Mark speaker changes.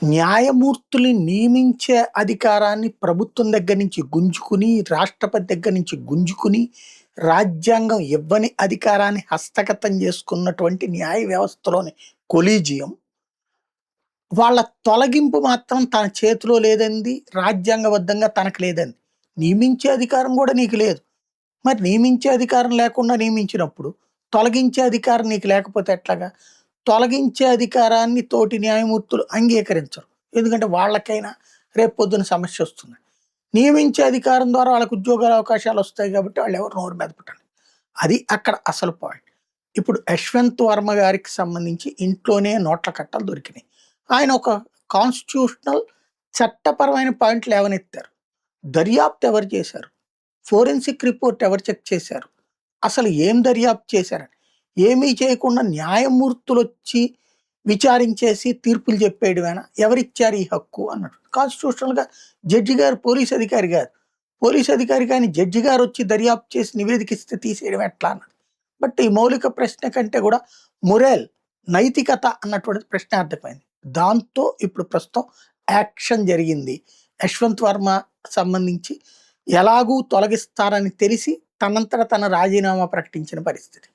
Speaker 1: న్యాయమూర్తుల్ని నియమించే అధికారాన్ని ప్రభుత్వం దగ్గర నుంచి గుంజుకుని, రాష్ట్రపతి దగ్గర నుంచి గుంజుకుని, రాజ్యాంగం ఇవ్వని అధికారాన్ని హస్తగతం చేసుకున్నటువంటి న్యాయ వ్యవస్థలోని కొలీజియం, వాళ్ళ తొలగింపు మాత్రం తన చేతిలో లేదంది, రాజ్యాంగబద్ధంగా తనకు లేదంది. నియమించే అధికారం కూడా నీకు లేదు. మరి నియమించే అధికారం లేకుండా నియమించినప్పుడు, తొలగించే అధికారం నీకు లేకపోతే ఎట్లాగా? తొలగించే అధికారాన్ని తోటి న్యాయమూర్తులు అంగీకరించరు. ఎందుకంటే వాళ్ళకైనా రేపొద్దున సమస్యొస్తుంది. నియమించే అధికారం ద్వారా వాళ్ళకి ఉద్యోగాల అవకాశాలొస్తాయి కాబట్టి వాళ్ళెవరు నోరు మెదపటండి. అది అక్కడ అసలు పాయింట్. ఇప్పుడు యశ్వంత్ వర్మ గారికి సంబంధించి ఇంట్లోనే నోట్ల కట్టలు దొరికినాయి. ఆయన ఒక కాన్స్టిట్యూషనల్ చట్టపరమైన పాయింట్లు లేవనెత్తారు. దర్యాప్తు ఎవరు చేశారు? ఫోరెన్సిక్ రిపోర్ట్ ఎవరు చెక్ చేశారు? అసలు ఏం దర్యాప్తు చేశారని? ఏమీ చేయకుండా న్యాయమూర్తులొచ్చి విచారించేసి తీర్పులు చెప్పేయడమేనా? ఎవరిచ్చారు ఈ హక్కు అన్నట్టు. కాన్స్టిట్యూషనల్‌గా జడ్జి గారు పోలీస్ అధికారి గారు. పోలీస్ అధికారి కానీ జడ్జి గారొచ్చి దర్యాప్తు చేసి నివేదిక ఇస్తే తీసేయడం ఎట్లా అన్నది. బట్ ఈ మౌలిక ప్రశ్న కంటే కూడా మొరల్, నైతికత అన్నటువంటిది ప్రశ్నార్థకమైంది. దాంతో ఇప్పుడు ప్రస్తుతం యాక్షన్ జరిగింది. యశ్వంత్ వర్మ సంబంధించి ఎలాగూ తొలగిస్తారని తెలిసి తనంతట తన రాజీనామా ప్రకటించిన పరిస్థితి.